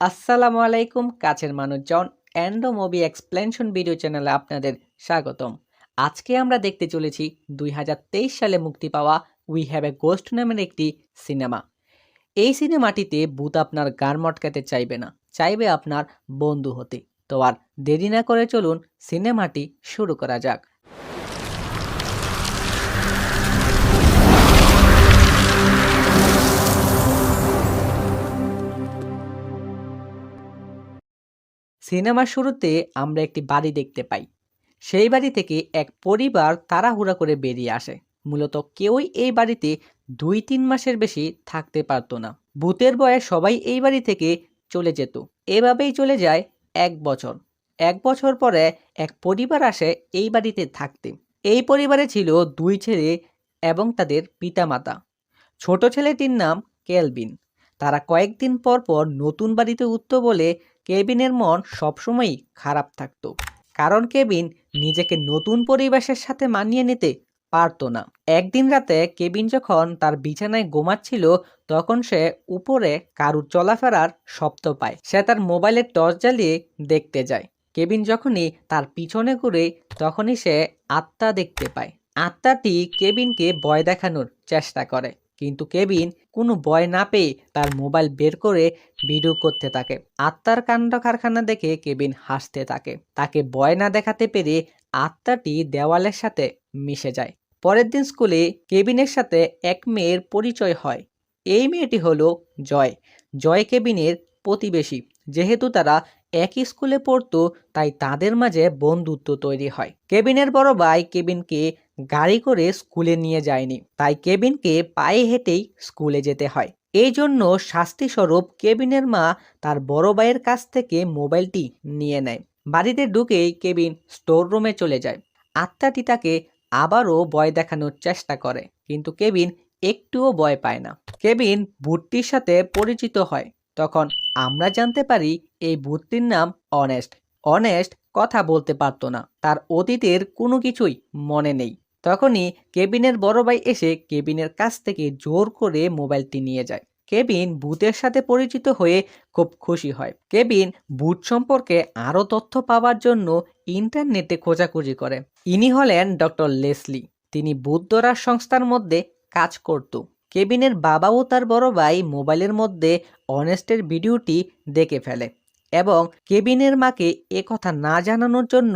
আসসালামু আলাইকুম কাছের মানুষজন অ্যান্ডো মুভি এক্সপ্লেনেশন ভিডিও চ্যানেলে আপনাদের স্বাগতম। আজকে আমরা দেখতে চলেছি 2023 সালে মুক্তি পাওয়া উই হ্যাভ এ গোস্ট নামের একটি সিনেমা। এই সিনেমাটিতে ভূত আপনার গান মটকাতে চাইবে না, চাইবে আপনার বন্ধু হতে। তো আর দেরি না করে চলুন সিনেমাটি শুরু করা যাক। সিনেমার শুরুতে আমরা একটি বাড়ি দেখতে পাই। সেই বাড়ি থেকে এক পরিবার তাড়াহুড়া করে বেরিয়ে আসে। মূলত কেউই এই বাড়িতে 2-3 মাসের বেশি থাকতে পারতো না। ভূতের ভয়ে সবাই এই বাড়ি থেকে চলে যেত। এভাবেই চলে যায় 1 বছর। 1 বছর পরে এক পরিবার আসে এই বাড়িতে থাকতে। এই পরিবারে ছিল 2 ছেলে এবং তাদের পিতামাতা। ছোট ছেলেটির নাম কেলভিন। তারা কয়েকদিন পর পর নতুন বাড়িতে উঠত বলে কেভিনের মন সবসময়ই খারাপ থাকতো। কারণ কেভিন নিজেকে নতুন পরিবেশের সাথে মানিয়ে নিতে পারতো না। একদিন রাতে কেভিন যখন তার বিছানায় ঘুমাচ্ছিল, তখন সে উপরে কারুর চলাফেরার শব্দ পায়। সে তার মোবাইলের টর্চ জ্বালিয়ে দেখতে যায়। কেভিন যখনই তার পিছনে ঘুরে, তখনই সে আত্মা দেখতে পায়। আত্মাটি কেভিনকে ভয় দেখানোর চেষ্টা করে, কিন্তু কেভিন কোনো ভয় না পেয়ে তার মোবাইল বের করে ভিডিও করতে থাকে। আত্মার কাণ্ড কারখানা দেখে কেভিন হাসতে থাকে। তাকে ভয় না দেখাতে পেরে আত্মাটি দেওয়ালের সাথে মিশে যায়। পরের দিন স্কুলে কেভিনের সাথে এক মেয়ের পরিচয় হয়। এই মেয়েটি হলো জয়। জয় কেভিনের প্রতিবেশী। যেহেতু তারা একই স্কুলে পড়তো, তাই তাদের মাঝে বন্ধুত্ব তৈরি হয়। কেভিনের বড় ভাই কেভিনকে গাড়ি করে স্কুলে নিয়ে যায়নি, তাই কেভিনকে পায়ে হেঁটেই স্কুলে যেতে হয়। এই জন্য শাস্তিস্বরূপ কেভিনের মা তার বড় ভাইয়ের কাছ থেকে মোবাইলটি নিয়ে নেয়। বাড়িতে ঢুকেই কেভিন স্টোর রুমে চলে যায়। আত্মাটি তাকে আবারও ভয় দেখানোর চেষ্টা করে, কিন্তু কেভিন একটুও ভয় পায় না। কেভিন ভূতটির সাথে পরিচিত হয়। তখন আমরা জানতে পারি এই ভূতটির নাম অনেস্ট। অনেস্ট কথা বলতে পারতো না, তার অতীতের কোনো কিছুই মনে নেই। তখনই কেভিনের বড় ভাই এসে কেভিনের কাছ থেকে জোর করে মোবাইলটি নিয়ে যায়। কেভিন ভূতের সাথে পরিচিত হয়ে খুব খুশি হয়। কেভিন ভূত সম্পর্কে আরও তথ্য পাওয়ার জন্য ইন্টারনেটে খোঁজাখুঁজি করে। ইনি হলেন ডক্টর লেসলি। তিনি ভূত ধরার সংস্থার মধ্যে কাজ করত। কেভিনের বাবা ও তার বড় ভাই মোবাইলের মধ্যে অনেস্টের ভিডিওটি দেখে ফেলে এবং কেভিনের মাকে একথা না জানানোর জন্য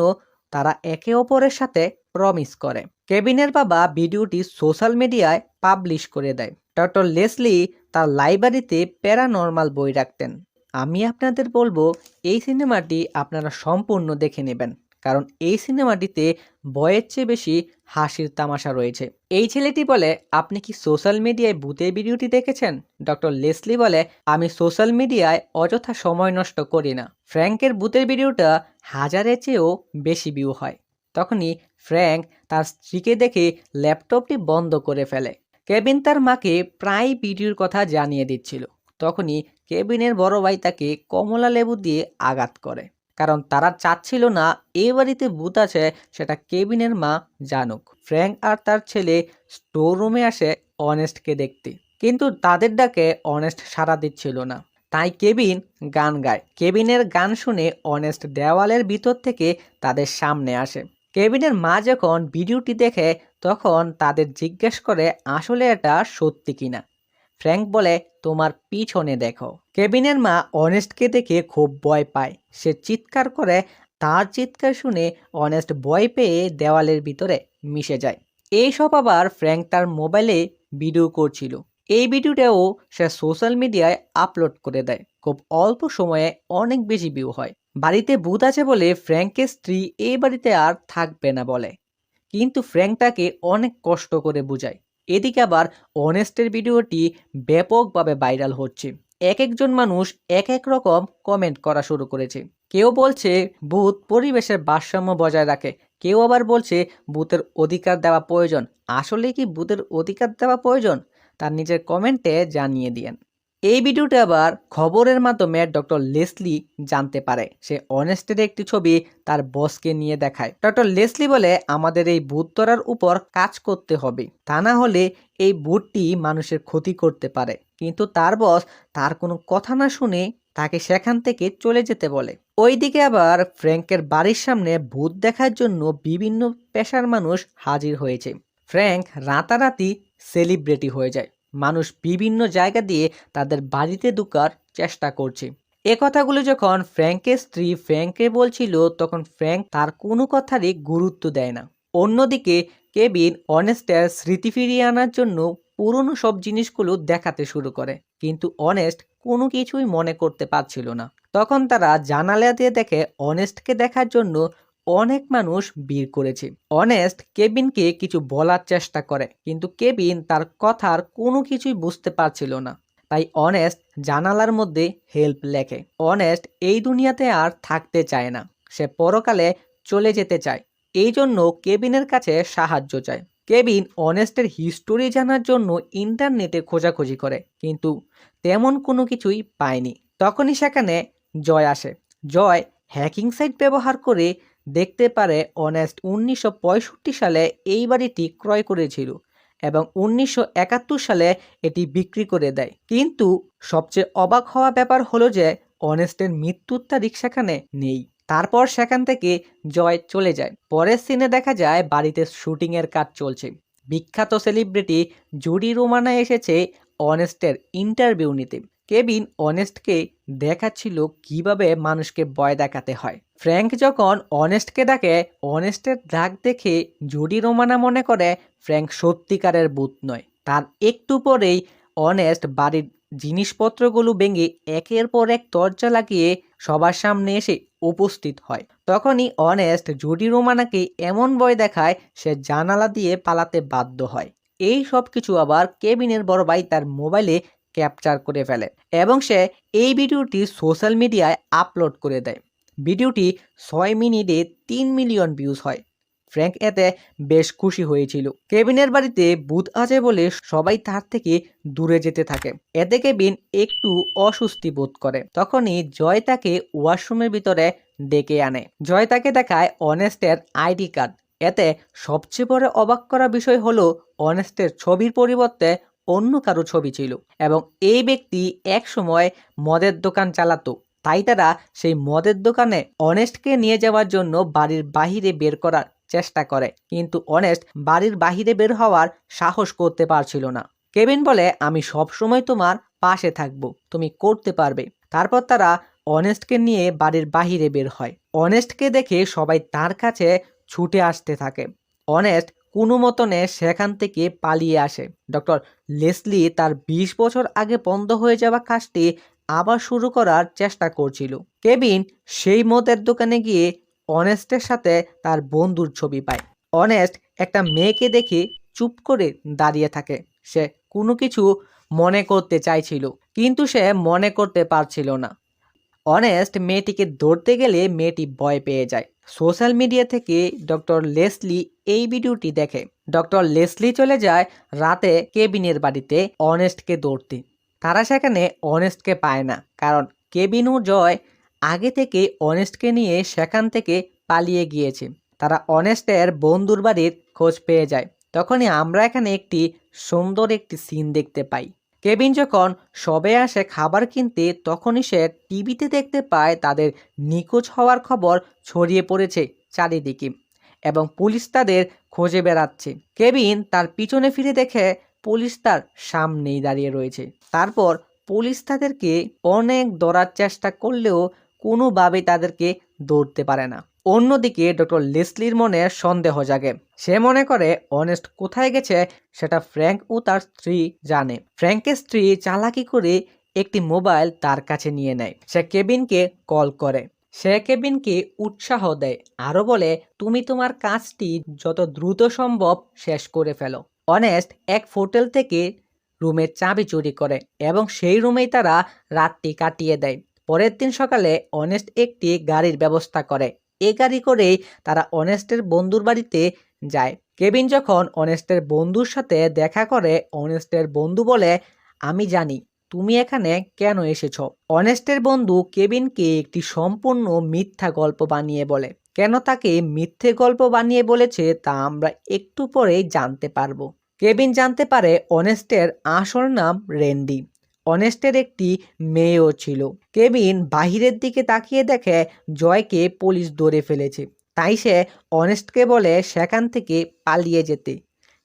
তারা একে অপরের সাথে প্রমিস করে। কেভিনের বাবা ভিডিওটি সোশ্যাল মিডিয়ায় পাবলিশ করে দেয়। ডক্টর লেসলি তার লাইব্রেরিতে প্যারানর্মাল বই রাখতেন। আমি আপনাদের বলবো এই সিনেমাটি আপনারা সম্পূর্ণ দেখে নেবেন, কারণ এই সিনেমাটিতে ভয়ের চেয়ে বেশি হাসির তামাশা রয়েছে। এই ছেলেটি বলে, আপনি কি সোশ্যাল মিডিয়ায় ভূতের ভিডিওটি দেখেছেন? ডক্টর লেসলি বলে, আমি সোশ্যাল মিডিয়ায় অযথা সময় নষ্ট করি না। ফ্র্যাঙ্কের ভূতের ভিডিওটা 1000-এর চেয়েও বেশি ভিউ হয়। তখনই ফ্র্যাঙ্ক তার স্ত্রীকে দেখে ল্যাপটপটি বন্ধ করে ফেলে। কেভিন তার মাকে প্রায় ভিডিওর কথা জানিয়ে দিচ্ছিল। তখনই কেভিনের বড় ভাই তাকে কমলা লেবু দিয়ে আঘাত করে, কারণ তারা চাচ্ছিল না এই বাড়িতে ভূত আছে সেটা কেভিনের মা জানুক। ফ্র্যাঙ্ক আর তার ছেলে স্টোর রুমে আসে অনেস্টকে দেখতে, কিন্তু তাদের ডাকে অনেস্ট সাড়া দিচ্ছিল না। তাই কেভিন গান গায়। কেভিনের গান শুনে অনেস্ট দেওয়ালের ভিতর থেকে তাদের সামনে আসে। কেভিনের মা যখন ভিডিওটি দেখে, তখন তাদের জিজ্ঞেস করে আসলে এটা সত্যি কিনা। ফ্র্যাঙ্ক বলে, তোমার পিছনে দেখো। কেভিনের মা অনেস্টকে দেখে খুব ভয় পায়। সে চিৎকার করে। তার চিৎকার শুনে অনেস্ট ভয় পেয়ে দেওয়ালের ভিতরে মিশে যায়। এইসব আবার ফ্র্যাঙ্ক তার মোবাইলে ভিডিও করছিল। এই ভিডিওটাও সে সোশ্যাল মিডিয়ায় আপলোড করে দেয়। খুব অল্প সময়ে অনেক বেশি ভিউ হয়। বাড়িতে ভূত আছে বলে ফ্র্যাঙ্কের স্ত্রী এই বাড়িতে আর থাকবে না বলে, কিন্তু ফ্র্যাঙ্ক তাকে অনেক কষ্ট করে বুঝায়। এদিকে আবার অনেস্টের ভিডিওটি ব্যাপকভাবে ভাইরাল হচ্ছে। এক একজন মানুষ এক এক রকম কমেন্ট করা শুরু করেছে। কেউ বলছে ভূত পরিবেশের ভারসাম্য বজায় রাখে, কেউ আবার বলছে ভূতের অধিকার দেওয়া প্রয়োজন। আসলে কি ভূতের অধিকার দেওয়া প্রয়োজন? তার নিজের কমেন্টে জানিয়ে দিয়েন। এই ভিডিওটা আবার খবরের মাধ্যমে ডক্টর লেসলি জানতে পারে। সে অনেস্টের একটি ছবি তার বসকে নিয়ে দেখায়। ডক্টর লেসলি বলে, আমাদের এই ভূত ধরার উপর কাজ করতে হবে, তা না হলে এই ভূতটি মানুষের ক্ষতি করতে পারে। কিন্তু তার বস তার কোনো কথা না শুনে তাকে সেখান থেকে চলে যেতে বলে। ওইদিকে আবার ফ্র্যাঙ্কের বাড়ির সামনে ভূত দেখার জন্য বিভিন্ন পেশার মানুষ হাজির হয়েছে। ফ্র্যাঙ্ক রাতারাতি সেলিব্রিটি হয়ে যায়। মানুষ বিভিন্ন জায়গা দিয়ে তাদের বাড়িতে ঢোকার চেষ্টা করছে। এ কথাগুলো যখন ফ্র্যাঙ্কের স্ত্রী ফ্র্যাঙ্ককে বলছিল, তখন ফ্র্যাঙ্ক তার কোনো কথারই গুরুত্ব দেয় না। অন্যদিকে কেবিন অনেস্টের স্মৃতি ফিরিয়ে আনার জন্য পুরনো সব জিনিসগুলো দেখাতে শুরু করে, কিন্তু অনেস্ট কোনো কিছুই মনে করতে পারছিল না। তখন তারা জানালা দিয়ে দেখে অনেস্টকে দেখার জন্য অনেক মানুষ ভিড় করেছে। অনেস্ট কেবিনকে কিছু বলার চেষ্টা করে, কিন্তু কেবিন তার কথার কোনো কিছুই বুঝতে পারছিল না। তাই অনেস্ট জানালার মধ্যে হেল্প লেখে। অনেস্ট এই দুনিয়াতে আর থাকতে চায় না, সে পরকালে চলে যেতে চায়। এই জন্য কেবিনের কাছে সাহায্য চায়। কেবিন অনেস্টের হিস্টোরি জানার জন্য ইন্টারনেটে খোঁজাখুঁজি করে, কিন্তু তেমন কোনো কিছুই পায়নি। তখনই সেখানে জয় আসে। জয় হ্যাকিং সাইট ব্যবহার করে দেখতে পারে অনেস্ট 1965 সালে এই বাড়িটি ক্রয় করেছিল এবং 1971 সালে এটি বিক্রি করে দেয়। কিন্তু সবচেয়ে অবাক হওয়া ব্যাপার হলো যে অনেস্টের মৃত্যুর তারিখ সেখানে নেই। তারপর সেখান থেকে জয় চলে যায়। পরের সিনে দেখা যায় বাড়িতে শুটিংয়ের কাজ চলছে। বিখ্যাত সেলিব্রিটি জুডি রোমানা এসেছে অনেস্টের ইন্টারভিউ নিতে। কেবিন অনেস্টকে দেখাচ্ছিল কিভাবে মানুষকে ভয় দেখাতে হয়। ফ্র্যাঙ্ক যখন অনেস্টকে ডাকে, অনেস্টের ডাক দেখে জুডি রোমানা মনে করে ফ্র্যাঙ্ক সত্যিকারের ভূত নয়। তার একটু পরেই অনেস্ট বাড়ির জিনিসপত্রগুলো ভেঙে একের পর এক দরজা লাগিয়ে সবার সামনে এসে উপস্থিত হয়। তখনই অনেস্ট জুডি রোমানাকে এমন ভয় দেখায় সে জানালা দিয়ে পালাতে বাধ্য হয়। এই সব কিছু আবার কেবিনের বড় ভাই তার মোবাইলে ক্যাপচার করে ফেলে এবং সে এই ভিডিওটি সোশ্যাল মিডিয়ায় আপলোড করে দেয়। ভিডিওটি 6 মিনিটে 3 মিলিয়ন ভিউজ হয়। ফ্র্যাঙ্ক এতে বেশ খুশি হয়েছিল। কেবিনের বাড়িতে ভূত আছে বলে সবাই তার থেকে দূরে যেতে থাকে। এতে কেবিন একটু অস্বস্তি বোধ করে। তখনই জয় তাকে ওয়াশরুমের ভিতরে ডেকে আনে। জয় তাকে দেখায় অনেস্টের আইডি কার্ড। এতে সবচেয়ে বড় অবাক করা বিষয় হলো অনেস্টের ছবির পরিবর্তে অন্য কারো ছবি ছিল এবং এই ব্যক্তি এক সময় মদের দোকান চালাতো। তাই তারা সেই মদের দোকানে অনেস্টকে নিয়ে যাওয়ার জন্য বাড়ির বাহিরে বের করার চেষ্টা করে, কিন্তু অনেস্ট বাড়ির বাহিরে বের হওয়ার সাহস করতে পারছিল না। কেবিন বলে, আমি সবসময় তোমার পাশে থাকব, তুমি করতে পারবে। তারপর তারা অনেস্টকে নিয়ে বাড়ির বাহিরে বের হয়। অনেস্টকে দেখে সবাই তার কাছে ছুটে আসতে থাকে। অনেস্ট কোনো মতনে সেখান থেকে পালিয়ে আসে। ডক্টর লেসলি তার 20 বছর আগে বন্ধ হয়ে যাওয়া কাজটি আবার শুরু করার চেষ্টা করছিল। কেবিন সেই মদের দোকানে গিয়ে অনেস্টের সাথে তার বন্ধুর ছবি পায়। অনেস্ট একটা মেয়েকে দেখে চুপ করে দাঁড়িয়ে থাকে। সে কোনো কিছু মনে করতে চাইছিল, কিন্তু সে মনে করতে পারছিল না। অনেস্ট মেয়েটিকে ধরতে গেলে মেয়েটি ভয় পেয়ে যায়। সোশ্যাল মিডিয়া থেকে ডক্টর লেসলি এই ভিডিওটি দেখে। ডক্টর লেসলি চলে যায় রাতে কেবিনের বাড়িতে অনেস্টকে ধরতে। তারা সেখানে অনেস্টকে পায় না, কারণ কেবিন ও জয় আগে থেকে অনেস্টকে নিয়ে সেখান থেকে পালিয়ে গিয়েছে। তারা অনেস্টের বন্ধুর বাড়ির খোঁজ পেয়ে যায়। তখনই আমরা এখানে একটি সুন্দর একটি সিন দেখতে পাই। কেবিন যখন সবে আসে খাবার কিনতে, তখনই সে টিভিতে দেখতে পায় তাদের নিখোঁজ হওয়ার খবর ছড়িয়ে পড়েছে চারিদিকে এবং পুলিশ তাদের খোঁজে বেড়াচ্ছে। কেবিন তার পিছনে ফিরে দেখে পুলিশ তার সামনেই দাঁড়িয়ে রয়েছে। তারপর পুলিশ তাদেরকে অনেক ধরার চেষ্টা করলেও কোনোভাবেই তাদেরকে ধরতে পারে না। অন্যদিকে ডক্টর লেসলির মনে সন্দেহ জাগে। সে মনে করে অনেস্ট কোথায় গেছে সেটা ফ্র্যাঙ্ক ও তার স্ত্রী জানে। ফ্র্যাঙ্কের স্ত্রী চালাকি করে একটি মোবাইল তার কাছে নিয়ে নেয়। সে কেবিনকে কল করে। সে কেবিনকে উৎসাহ দেয়, আরও বলে, তুমি তোমার কাজটি যত দ্রুত সম্ভব শেষ করে ফেলো। অনেস্ট এক হোটেল থেকে রুমের চাবি চুরি করে এবং সেই রুমেই তারা রাতটি কাটিয়ে দেয়। পরের দিন সকালে অনেস্ট একটি গাড়ির ব্যবস্থা করে। এ গাড়ি করেই তারা অনেস্টের বন্ধুর বাড়িতে যায়। কেবিন যখন অনেস্টের বন্ধুর সাথে দেখা করে, অনেস্টের বন্ধু বলে, আমি জানি তুমি এখানে কেন এসেছো। অনেস্টের বন্ধু কেবিনকে একটি সম্পূর্ণ মিথ্যা গল্প বানিয়ে বলে। কেন তাকে মিথ্যে গল্প বানিয়ে বলেছে তা আমরা একটু পরেই জানতে পারবো। কেবিন জানতে পারে অনেস্টের আসল নাম রেন্ডি। অনেস্টের একটি মেয়েও ছিল। কেবিন বাহিরের দিকে তাকিয়ে দেখে জয়কে পুলিশ ধরে ফেলেছে। তাই সে অনেস্টকে বলে সেখান থেকে পালিয়ে যেতে,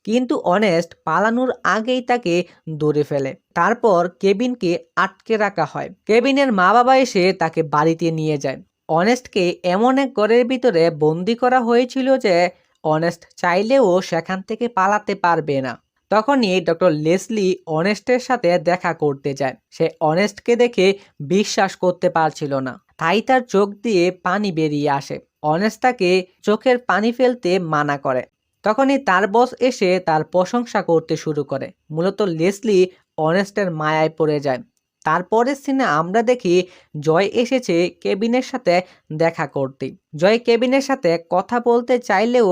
কিন্তু অনেস্ট পালানোর আগেই তাকে ধরে ফেলে। তারপর কেবিনকে আটকে রাখা হয়। কেবিনের মা বাবা এসে তাকে বাড়িতে নিয়ে যায়। অনেস্টকে এমন এক ঘরের ভিতরে বন্দি করা হয়েছিল যে অনেস্ট চাইলেও সেখান থেকে পালাতে পারবে না। তখনই ডক্টর লেসলি অনেস্টের সাথে দেখা করতে যায়। সে অনেস্টকে দেখে বিশ্বাস করতে পারছিল না, তাই তার চোখ দিয়ে পানি বেরিয়ে আসে। অনেস্ট তাকে চোখের পানি ফেলতে মানা করে। তখনই তার বস এসে তার প্রশংসা করতে শুরু করে। মূলত লেসলি অনেস্টের মায়ায় পড়ে যায়। তারপরের সিনে আমরা দেখি জয় এসেছে কেবিনের সাথে দেখা করতে। জয় কেবিনের সাথে কথা বলতে চাইলেও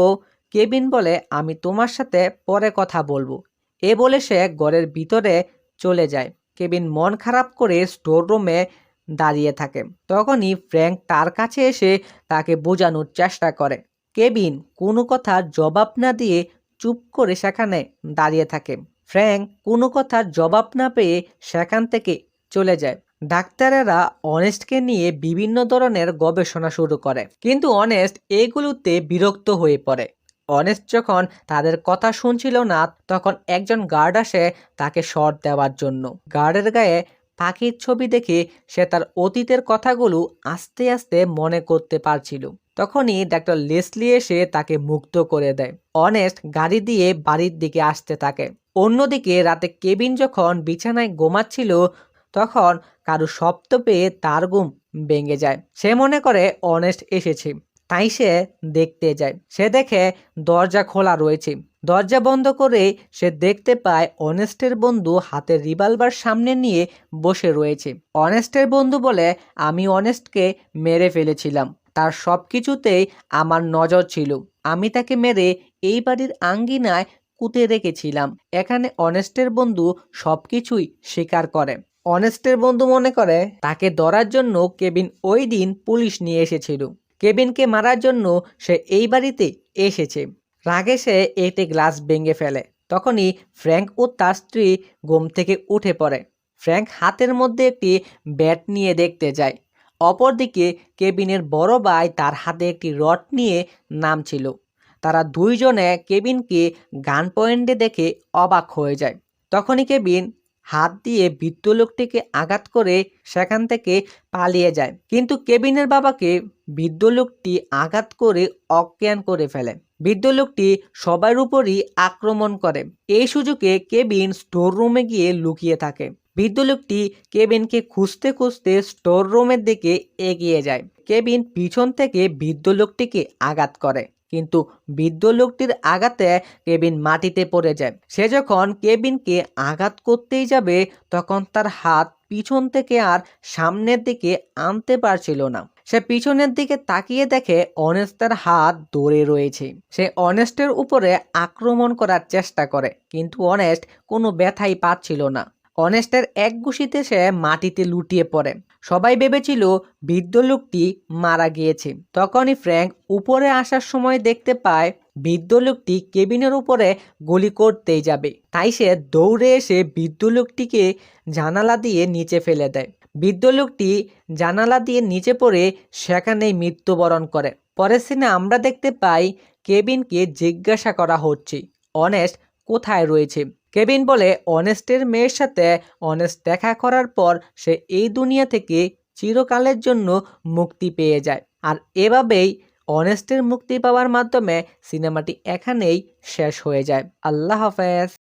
কেবিন বলে, আমি তোমার সাথে পরে কথা বলবো। এ বলে সে ঘরের ভিতরে চলে যায়। কেবিন মন খারাপ করে স্টোর রুমে দাঁড়িয়ে থাকে। তখনই ফ্র্যাঙ্ক তার কাছে এসে তাকে বোঝানোর চেষ্টা করে। কেবিন কোনো কথার জবাব না দিয়ে চুপ করে সেখানে দাঁড়িয়ে থাকে। ফ্র্যাঙ্ক কোনো কথার জবাব না পেয়ে সেখান থেকে চলে যায়। ডাক্তারেরা অনেস্টকে নিয়ে বিভিন্ন ধরনের গবেষণা শুরু করে, কিন্তু অনেস্ট এগুলোতে বিরক্ত হয়ে পড়ে। অনেস্ট যখন তাদের কথা শুনছিল না, তখন একজন গার্ড আসে তাকে শট দেওয়ার জন্য। গার্ডের গায়ে পাখির ছবি দেখে সে তার অতীতের কথাগুলো আস্তে আস্তে মনে করতে পারছিল। তখনই ডাক্তার লেসলি এসে তাকে মুক্ত করে দেয়। অনেস্ট গাড়ি দিয়ে বাড়ির দিকে আসতে থাকে। অন্যদিকে রাতে কেবিন যখন বিছানায় ঘুমাচ্ছিল, তখন কারো শব্দ পেয়ে তার ঘুম ভেঙে যায়। সে মনে করে অনেস্ট এসেছে, তাই সে দেখতে যায়। সে দেখে দরজা খোলা রয়েছে। দরজা বন্ধ করে সে দেখতে পায় অনেস্টের বন্ধু হাতে রিভলভার সামনে নিয়ে বসে রয়েছে। অনেস্টের বন্ধু বলে, আমি অনেস্টকে মেরে ফেলেছিলাম। তার সব কিছুতেই আমার নজর ছিল। আমি তাকে মেরে এই বাড়ির আঙ্গিনায় পুঁতে রেখেছিলাম। এখানে অনেস্টের বন্ধু সবকিছুই স্বীকার করে। অনেস্টের বন্ধু মনে করে তাকে ধরার জন্য কেবিন ওই দিন পুলিশ নিয়ে এসেছিল। কেবিনকে মারার জন্য সে এই বাড়িতে এসেছে। রাগে সে একটি গ্লাস ভেঙে ফেলে। তখনই ফ্র্যাঙ্ক ও তার স্ত্রী ঘুম থেকে উঠে পড়ে। ফ্র্যাঙ্ক হাতের মধ্যে একটি ব্যাট নিয়ে দেখতে যায়। অপরদিকে কেবিনের বড় ভাই তার হাতে একটি রড নিয়ে নামছিল। তারা দুইজনে কেবিনকে গান পয়েন্টে দেখে অবাক হয়ে যায়। তখনই কেবিন হাত দিয়ে বৃদ্ধ লোকটিকে আঘাত করে সেখান থেকে পালিয়ে যায়, কিন্তু কেবিনের বাবাকে বৃদ্ধ লোকটি আঘাত করে অজ্ঞান করে ফেলে। বৃদ্ধ লোকটি সবার উপরই আক্রমণ করে। এই সুযোগে কেবিন স্টোর রুমে গিয়ে লুকিয়ে থাকে। বৃদ্ধ লোকটি কেবিনকে খুঁজতে খুঁজতে স্টোর রুমের দিকে এগিয়ে যায়। কেবিন পিছন থেকে বৃদ্ধ লোকটিকে আঘাত করে, কিন্তু বৃদ্ধ লোকটির আঘাতে কেবিন মাটিতে পড়ে যায়। সে যখন কেবিনকে আঘাত করতেই যাবে, তখন তার হাত পিছন থেকে আর সামনের দিকে আনতে পারছিল না। সে পিছনের দিকে তাকিয়ে দেখে অনেস্টের হাত ধরে রয়েছে। সে অনেস্টের উপরে আক্রমণ করার চেষ্টা করে, কিন্তু অনেস্ট কোনো ব্যথাই পাচ্ছিল না। অনেস্টের এক ঘুষিতে সে মাটিতে লুটিয়ে পড়ে। সবাই ভেবেছিল বৃদ্ধ লোকটি মারা গিয়েছে। তখনই ফ্র্যাঙ্ক উপরে আসার সময় দেখতে পায় বৃদ্ধ লোকটি কেবিনের উপরে গুলি করতেই যাবে। তাই সে দৌড়ে এসে বৃদ্ধ লোকটিকে জানালা দিয়ে নিচে ফেলে দেয়। বৃদ্ধ লোকটি জানালা দিয়ে নিচে পড়ে সেখানেই মৃত্যুবরণ করে। পরের সিনে আমরা দেখতে পাই কেবিনকে জিজ্ঞাসা করা হচ্ছে অনেস্ট কোথায় রয়েছে। কেবিন বলে অনেস্টের মেয়ের সাথে অনেস্ট দেখা করার পর সে এই দুনিয়া থেকে চিরকালের জন্য মুক্তি পেয়ে যায়। আর এভাবেই অনেস্টের মুক্তি পাওয়ার মাধ্যমে সিনেমাটি এখানেই শেষ হয়ে যায়। আল্লাহ হাফেজ।